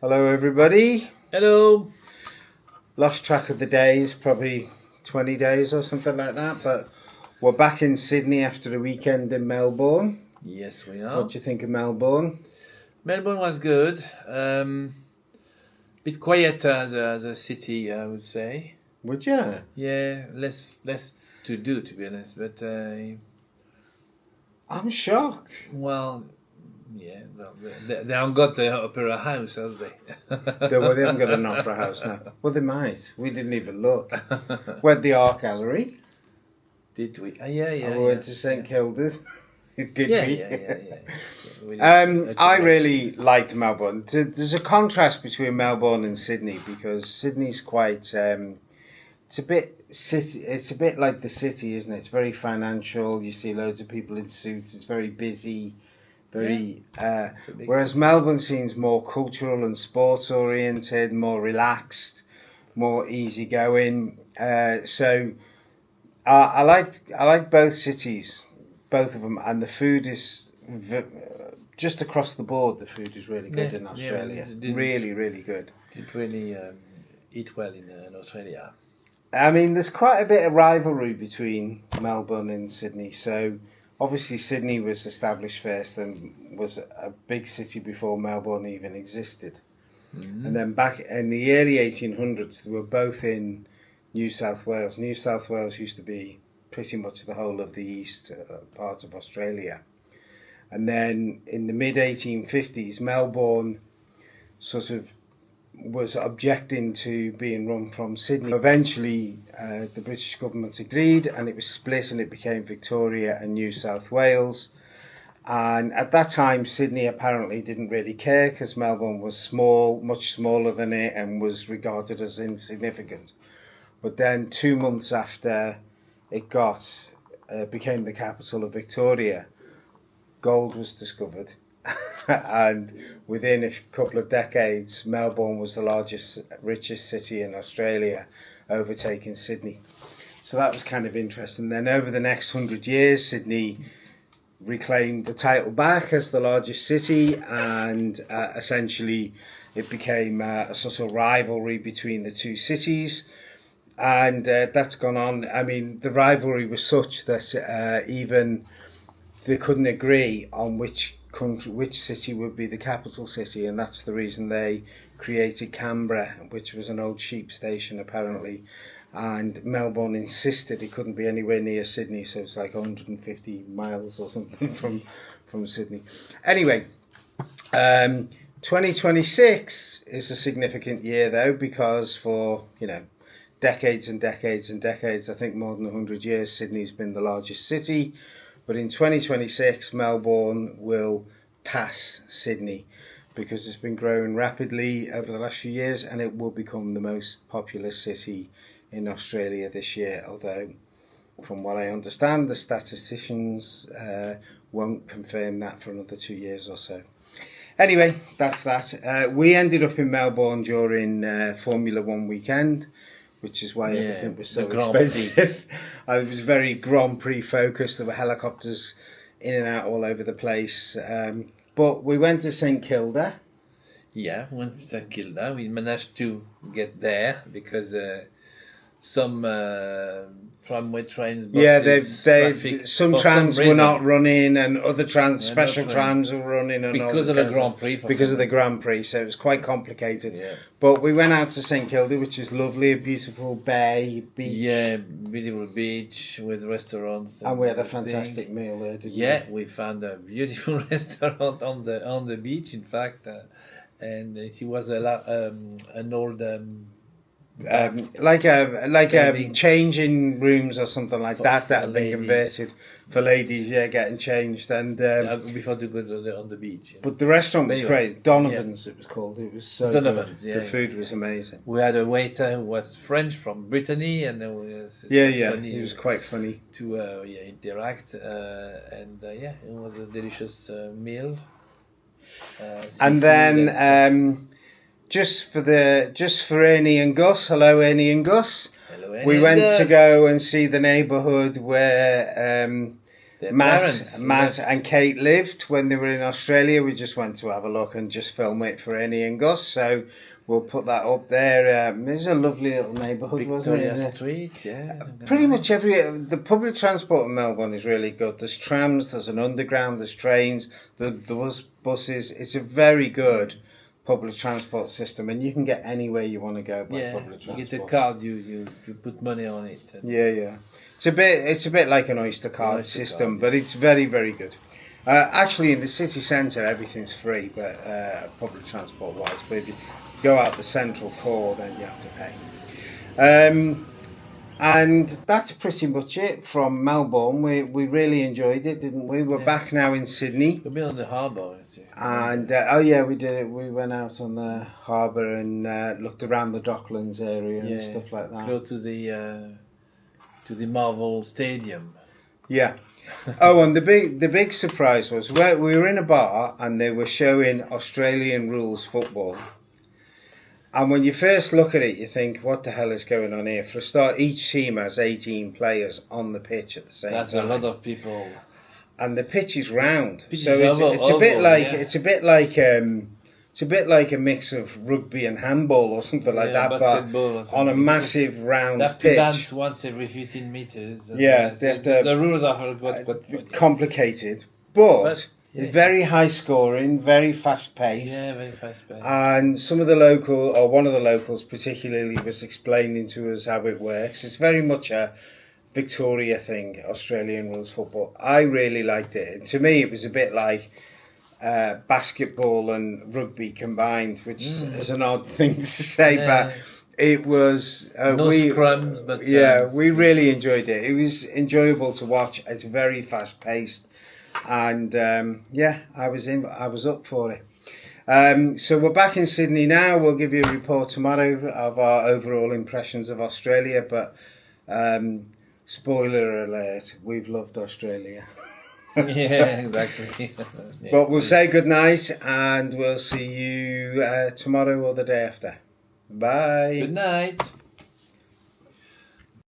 Hello, everybody. Hello. Lost track of the days, probably 20 days or something like that, but we're back in Sydney after the weekend in Melbourne. Yes, we are. What do you think of Melbourne? Melbourne was good. Bit quieter as a city, I would say. Would you? Yeah, less to do, to be honest. But I'm shocked. well, yeah, well, they haven't got the opera house, have they? They haven't got an opera house now. Well, they might. We didn't even look. We had the art gallery. Did we? Yeah. We went to St Kilda's. Did we? Yeah. I really liked Melbourne. There's a contrast between Melbourne and Sydney because Sydney's quite. It's a bit city. It's a bit like the city, isn't it? It's very financial. You see loads of people in suits. It's very busy. Whereas Melbourne seems more cultural and sports oriented, more relaxed, more easygoing. So I like both cities, both of them, and the food is just across the board. The food is really good in Australia. Really good. Did really eat well in Australia. I mean, there's quite a bit of rivalry between Melbourne and Sydney. So obviously Sydney was established first and was a big city before Melbourne even existed. Mm-hmm. And then back in the early 1800s, they were both in New South Wales. New South Wales used to be pretty much the whole of the east part of Australia. And then in the mid-1850s, Melbourne sort of was objecting to being run from Sydney. Eventually, the British government agreed and it was split and it became Victoria and New South Wales. And at that time, Sydney apparently didn't really care because Melbourne was small, much smaller than it, and was regarded as insignificant. But then 2 months after it became the capital of Victoria, gold was discovered. And within a couple of decades, Melbourne was the richest city in Australia, overtaking Sydney. So that was kind of interesting. Then over the next 100 years, Sydney reclaimed the title back as the largest city, and essentially it became a sort of rivalry between the two cities. And that's gone on. I mean, the rivalry was such that even they couldn't agree on which city would be the capital city, and that's the reason they created Canberra, which was an old sheep station apparently, and Melbourne insisted it couldn't be anywhere near Sydney, so it's like 150 miles or something from Sydney. Anyway, 2026 is a significant year though, because for decades and decades and decades, I think more than 100 years, Sydney's been the largest city. But in 2026, Melbourne will pass Sydney because it's been growing rapidly over the last few years, and it will become the most populous city in Australia this year. Although, from what I understand, the statisticians won't confirm that for another 2 years or so. Anyway, that's that. We ended up in Melbourne during Formula One weekend, which is why everything was so expensive. It was very Grand Prix focused. There were helicopters in and out all over the place. But we went to St Kilda. Yeah, we went to St Kilda. We managed to get there because some tramway trains, buses, some trams were not running, and other special trams were running, and because of the Grand Prix. Because of the Grand Prix, so it was quite complicated. Yeah. But we went out to St Kilda, which is lovely, a beautiful bay, beach. Yeah, beautiful beach with restaurants. And we had a fantastic meal there, didn't we? Yeah, we found a beautiful restaurant on the beach, in fact, and it was an old. Changing rooms or something like that had been converted for ladies, getting changed, and before to go on the beach. But the restaurant was great. Donovans, it was called. It was so good. The food was amazing. We had a waiter who was French from Brittany, and he was quite funny to interact, and it was a delicious meal. And then. Just for Ernie and Gus. Hello, Ernie and Gus. Hello, Ernie. We went to go and see the neighbourhood where Their Matt, parents Matt left. and Kate lived when they were in Australia. We just went to have a look and just film it for Ernie and Gus. So we'll put that up there. It was a lovely little neighbourhood, wasn't Victoria it? Street, yeah. Pretty much the public transport in Melbourne is really good. There's trams, there's an underground, there's trains, there was buses. It's a very good public transport system, and you can get anywhere you want to go by public transport. You get a card, you put money on it. Yeah. It's a bit like an Oyster card system, but it's very, very good. Actually, in the city centre, everything's free, but public transport wise. But if you go out the central core, then you have to pay. And that's pretty much it from Melbourne. We really enjoyed it, didn't we? We're back now in Sydney. We've been on the harbour. And we did it. We went out on the harbour and looked around the Docklands area and stuff like that. Go to the Marvel Stadium. Yeah. And the big surprise was we were in a bar and they were showing Australian rules football. And when you first look at it, you think, what the hell is going on here? For a start, each team has 18 players on the pitch at the same time. That's a lot of people. And the pitch is round, Pitch so is it's a bit oval, like yeah. it's a bit like a mix of rugby and handball or something like that, but on a massive round they have pitch. to dance once every 15 meters. Yeah, they have to. The rules are good. Complicated, but very high scoring, very fast paced. Yeah, very fast paced. And one of the locals particularly was explaining to us how it works. It's very much a Victoria thing, Australian rules football. I really liked it. And to me, it was a bit like basketball and rugby combined, which is an odd thing to say, but it was... no scrums, but... we really enjoyed it. It was enjoyable to watch. It's very fast-paced. And, I was up for it. So we're back in Sydney now. We'll give you a report tomorrow of our overall impressions of Australia, but... spoiler alert, we've loved Australia. Yeah, exactly. But we'll say good night and we'll see you tomorrow or the day after. Bye. Good night.